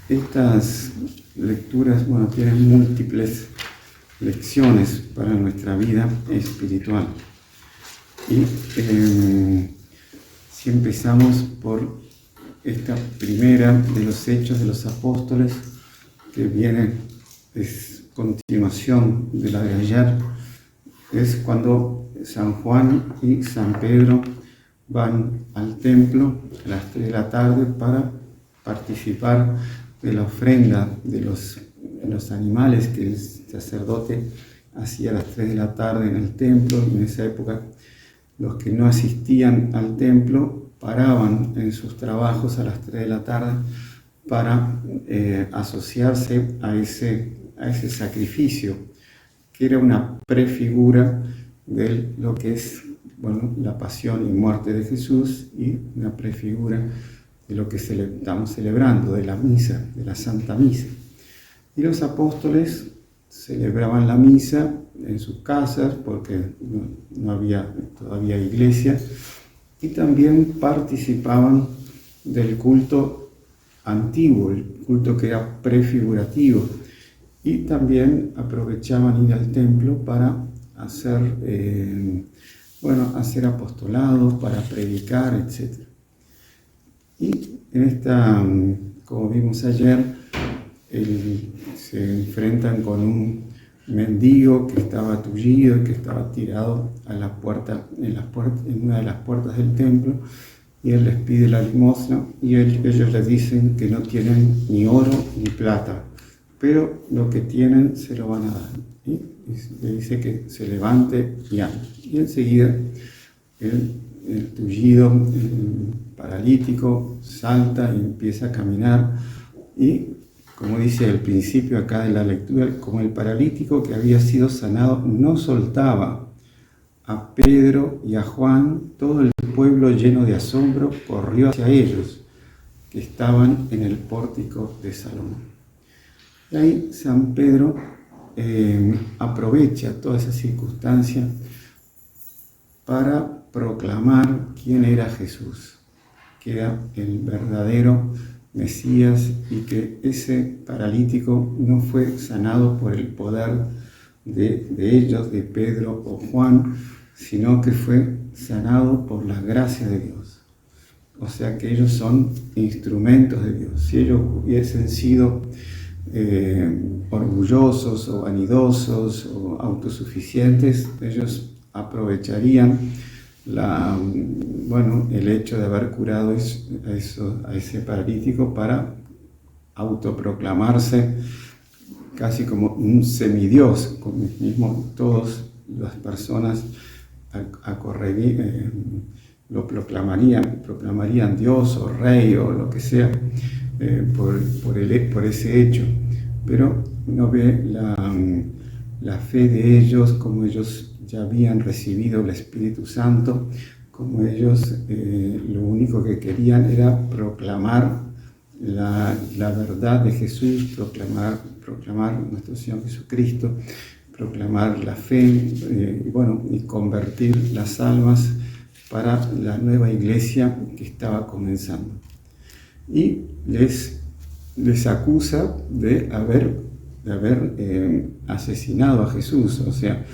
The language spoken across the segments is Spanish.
Estas lecturas, tienen múltiples lecciones para nuestra vida espiritual. Y si empezamos por esta primera de los Hechos de los Apóstoles, que viene, es continuación de la de ayer, es cuando San Juan y San Pedro van al templo a las 3 de la tarde para participar de la ofrenda de los animales que el sacerdote hacía a las 3 de la tarde en el templo. En esa época, los que no asistían al templo paraban en sus trabajos a las 3 de la tarde para asociarse a ese sacrificio, que era una prefigura de lo que es la pasión y muerte de Jesús, y una prefigura de lo que estamos celebrando, de la misa, de la Santa Misa. Y los apóstoles celebraban la misa en sus casas, porque no había todavía iglesia, y también participaban del culto antiguo, el culto que era prefigurativo, y también aprovechaban ir al templo para hacer apostolados, para predicar, etc. Y en esta, como vimos ayer, se enfrentan con un mendigo que estaba tullido, que estaba tirado a la puerta, en una de las puertas del templo, y él les pide la limosna, y ellos les dicen que no tienen ni oro ni plata, pero lo que tienen se lo van a dar. Y le dice que se levante y ande. Y enseguida el tullido, el paralítico, salta y empieza a caminar, y como dice el principio acá de la lectura, como el paralítico que había sido sanado no soltaba a Pedro y a Juan, todo el pueblo, lleno de asombro, corrió hacia ellos, que estaban en el pórtico de Salomón. Y ahí San Pedro aprovecha toda esa circunstancia para proclamar quién era Jesús, que era el verdadero Mesías, y que ese paralítico no fue sanado por el poder de ellos, de Pedro o Juan, sino que fue sanado por la gracia de Dios. O sea que ellos son instrumentos de Dios. Si ellos hubiesen sido orgullosos o vanidosos o autosuficientes, ellos aprovecharían el hecho de haber curado a ese paralítico para autoproclamarse casi como un semidios, como mismo todas las personas lo proclamarían Dios o Rey o lo que sea por ese hecho. Pero uno ve la fe de ellos, como ellos ya habían recibido el Espíritu Santo, como ellos lo único que querían era proclamar la verdad de Jesús, proclamar nuestro Señor Jesucristo, proclamar la fe y convertir las almas para la nueva iglesia que estaba comenzando. Y les acusa de haber asesinado a Jesús, o sea,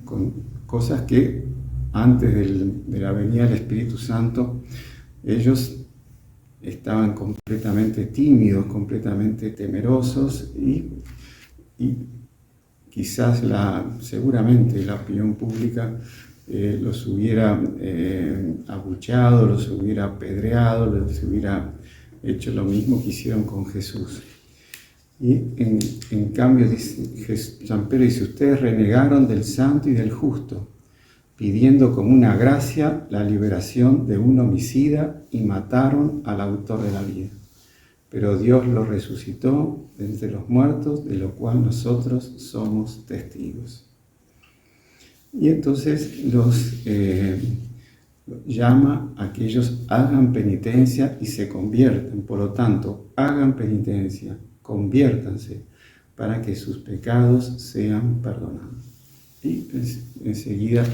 con cosas que antes de la venida del Espíritu Santo ellos estaban completamente tímidos, completamente temerosos, y quizás seguramente la opinión pública los hubiera abucheado, los hubiera apedreado, les hubiera hecho lo mismo que hicieron con Jesús. Y en cambio San Pedro dice: ustedes renegaron del santo y del justo, pidiendo como una gracia la liberación de un homicida, y mataron al autor de la vida. Pero Dios lo resucitó de entre los muertos, de lo cual nosotros somos testigos. Y entonces los llama a que ellos hagan penitencia y se conviertan. Por lo tanto, hagan penitencia, conviértanse, para que sus pecados sean perdonados. Y enseguida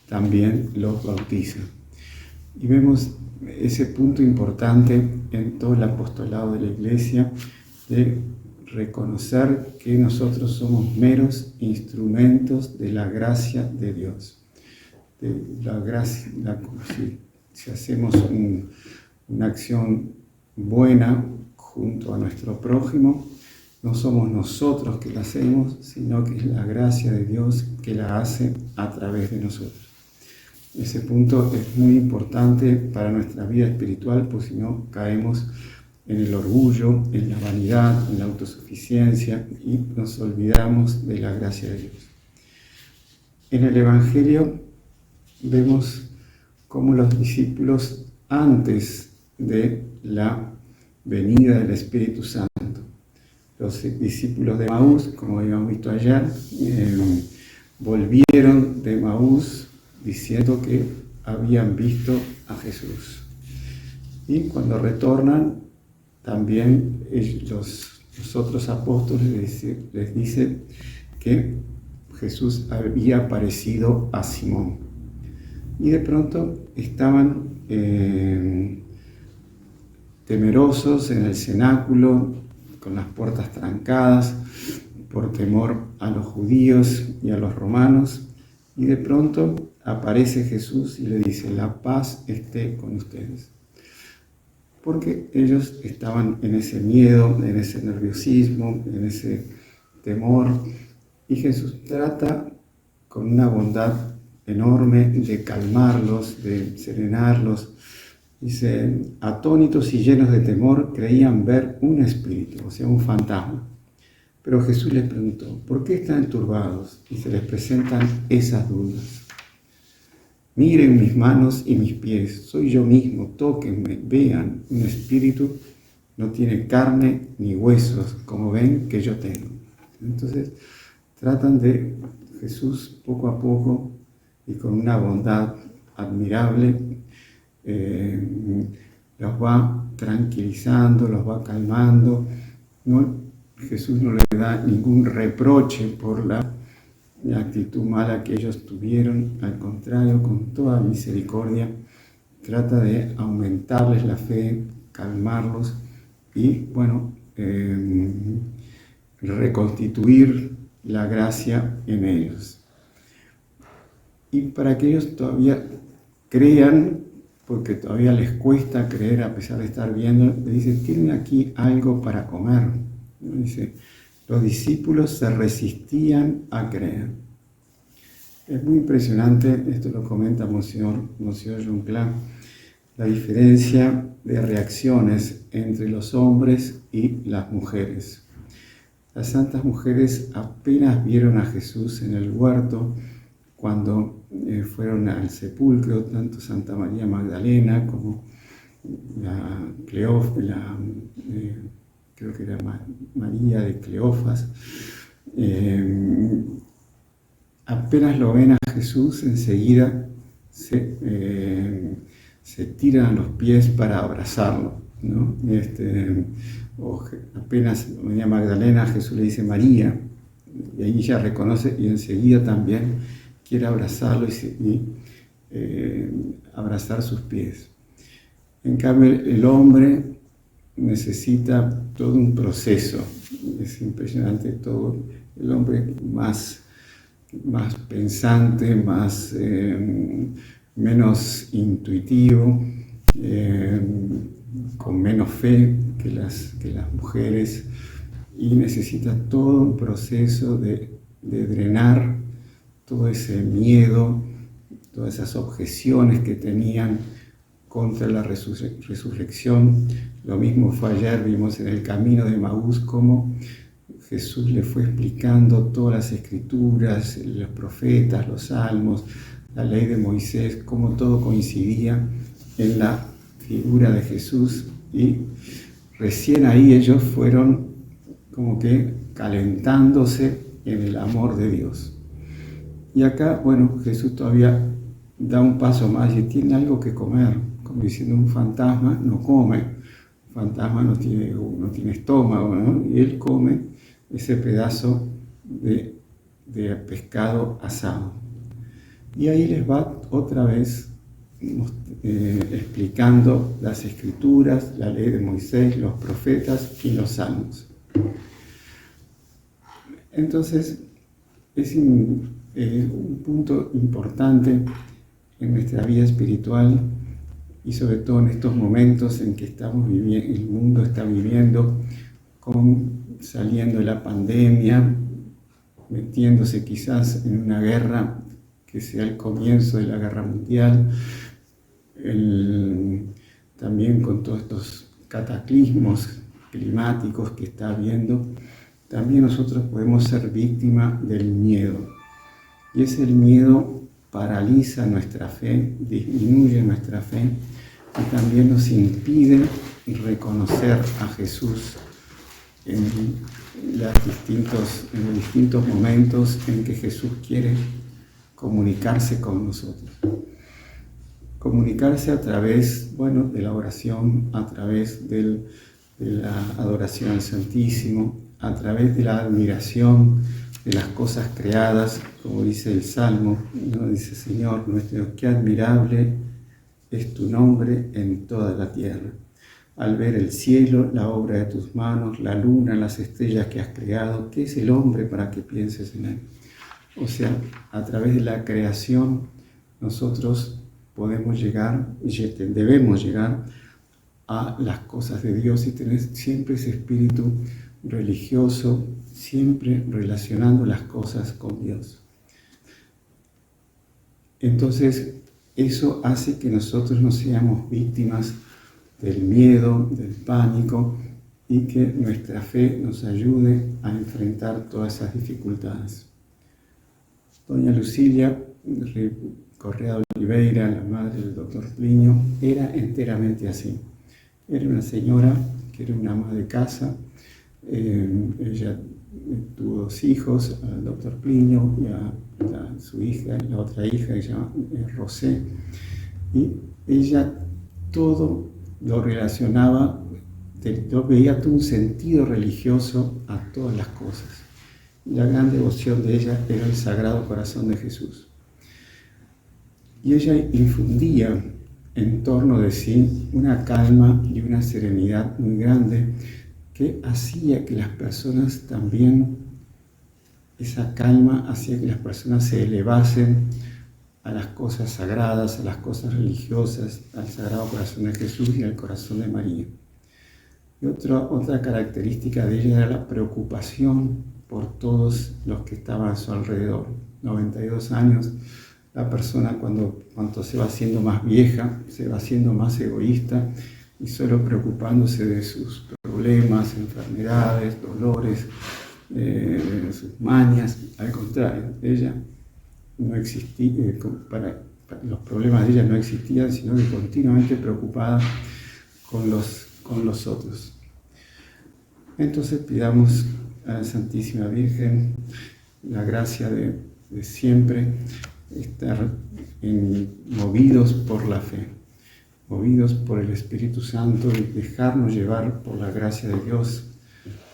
también los bautiza. Y vemos ese punto importante en todo el apostolado de la Iglesia, de reconocer que nosotros somos meros instrumentos de la gracia de Dios. De la gracia, si hacemos una acción buena junto a nuestro prójimo, no somos nosotros que la hacemos, sino que es la gracia de Dios que la hace a través de nosotros. Ese punto es muy importante para nuestra vida espiritual, pues si no caemos en el orgullo, en la vanidad, en la autosuficiencia y nos olvidamos de la gracia de Dios. En el Evangelio vemos cómo los discípulos, antes de la venida del Espíritu Santo, los discípulos de Emaús, como habíamos visto ayer, volvieron de Emaús diciendo que habían visto a Jesús. Y cuando retornan, también los otros apóstoles les dicen que Jesús había aparecido a Simón. Y de pronto estaban temerosos en el cenáculo, con las puertas trancadas, por temor a los judíos y a los romanos, y de pronto aparece Jesús y le dice: la paz esté con ustedes. Porque ellos estaban en ese miedo, en ese nerviosismo, en ese temor, y Jesús trata con una bondad enorme de calmarlos, de serenarlos. Dice: atónitos y llenos de temor creían ver un espíritu, o sea, un fantasma. Pero Jesús les preguntó: ¿por qué están turbados? Y se les presentan esas dudas. Miren mis manos y mis pies, soy yo mismo, tóquenme, vean, un espíritu no tiene carne ni huesos, como ven que yo tengo. Entonces tratan de Jesús poco a poco y con una bondad admirable, los va tranquilizando, los va calmando. Jesús no le da ningún reproche por la actitud mala que ellos tuvieron, al contrario, con toda misericordia, trata de aumentarles la fe, calmarlos y, reconstituir la gracia en ellos. Y para que ellos todavía crean, porque todavía les cuesta creer a pesar de estar viendo, le dice: ¿tienen aquí algo para comer? Dice: los discípulos se resistían a creer. Es muy impresionante, esto lo comenta Monsieur Jonclin, la diferencia de reacciones entre los hombres y las mujeres. Las santas mujeres apenas vieron a Jesús en el huerto cuando fueron al sepulcro, tanto Santa María Magdalena como creo que era María de Cleofas. Apenas lo ven a Jesús, enseguida se tiran a los pies para abrazarlo, ¿no? Apenas María Magdalena, Jesús le dice María, y ahí ella reconoce y enseguida también quiere abrazarlo y abrazar sus pies. En cambio, el hombre necesita todo un proceso. Es impresionante todo. El hombre más pensante, menos intuitivo, con menos fe que las mujeres, y necesita todo un proceso de drenar todo ese miedo, todas esas objeciones que tenían contra la resurrección. Lo mismo fue ayer, vimos en el camino de Emaús cómo Jesús le fue explicando todas las escrituras, los profetas, los salmos, la ley de Moisés, cómo todo coincidía en la figura de Jesús, y recién ahí ellos fueron como que calentándose en el amor de Dios. Y acá, Jesús todavía da un paso más y tiene algo que comer, como diciendo: un fantasma no come, un fantasma no tiene estómago, ¿no? Y él come ese pedazo de pescado asado. Y ahí les va otra vez explicando las escrituras, la ley de Moisés, los profetas y los salmos. Entonces, es un punto importante en nuestra vida espiritual y sobre todo en estos momentos en que estamos viviendo, el mundo está viviendo, saliendo de la pandemia, metiéndose quizás en una guerra que sea el comienzo de la guerra mundial, también con todos estos cataclismos climáticos que está habiendo. También nosotros podemos ser víctimas del miedo. Y ese miedo paraliza nuestra fe, disminuye nuestra fe y también nos impide reconocer a Jesús en los distintos momentos en que Jesús quiere comunicarse con nosotros. Comunicarse a través, de la oración, a través de la adoración al Santísimo, a través de la admiración de las cosas creadas, como dice el Salmo, ¿no? Dice: Señor nuestro, qué admirable es tu nombre en toda la tierra. Al ver el cielo, la obra de tus manos, la luna, las estrellas que has creado, ¿qué es el hombre para que pienses en él? O sea, a través de la creación nosotros podemos llegar, debemos llegar a las cosas de Dios y tener siempre ese espíritu religioso, siempre relacionando las cosas con Dios. Entonces, eso hace que nosotros no seamos víctimas del miedo, del pánico, y que nuestra fe nos ayude a enfrentar todas esas dificultades. Doña Lucilia Correa de Oliveira, la madre del doctor Plinio, era enteramente así. Era una señora que era una ama de casa. Ella tuvo 2 hijos, al doctor Plinio y a su hija, la otra hija que se llama Rosé, y ella todo lo relacionaba, veía todo un sentido religioso a todas las cosas. La gran devoción de ella era el Sagrado Corazón de Jesús. Y ella infundía en torno de sí una calma y una serenidad muy grande que hacía que las personas también, esa calma hacía que las personas se elevasen a las cosas sagradas, a las cosas religiosas, al Sagrado Corazón de Jesús y al Corazón de María. Y otra característica de ella era la preocupación por todos los que estaban a su alrededor. 92 años, la persona cuando se va haciendo más vieja, se va haciendo más egoísta y solo preocupándose de sus problemas, enfermedades, dolores, sus mañas. Al contrario, ella no existía, los problemas de ella no existían, sino que continuamente preocupada con los otros. Entonces pidamos a la Santísima Virgen la gracia de siempre estar movidos por la fe, movidos por el Espíritu Santo y dejarnos llevar por la gracia de Dios,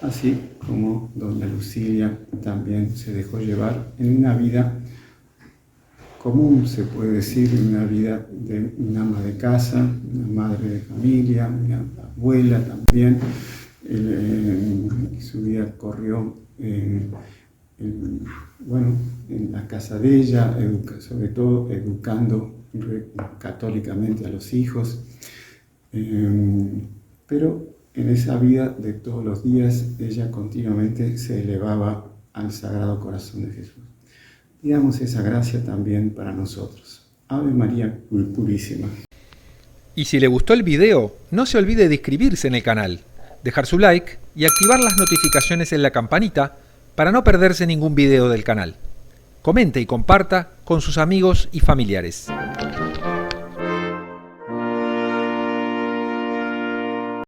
así como doña Lucilia también se dejó llevar en una vida común, se puede decir, una vida de una ama de casa, una madre de familia, una abuela también. Su vida corrió en la casa de ella, sobre todo educando católicamente a los hijos, pero en esa vida de todos los días ella continuamente se elevaba al Sagrado Corazón de Jesús. Pidamos esa gracia también para nosotros. Ave María Purísima. Y si le gustó el video, no se olvide de inscribirse en el canal, dejar su like y activar las notificaciones en la campanita para no perderse ningún video del canal. Comente y comparta con sus amigos y familiares.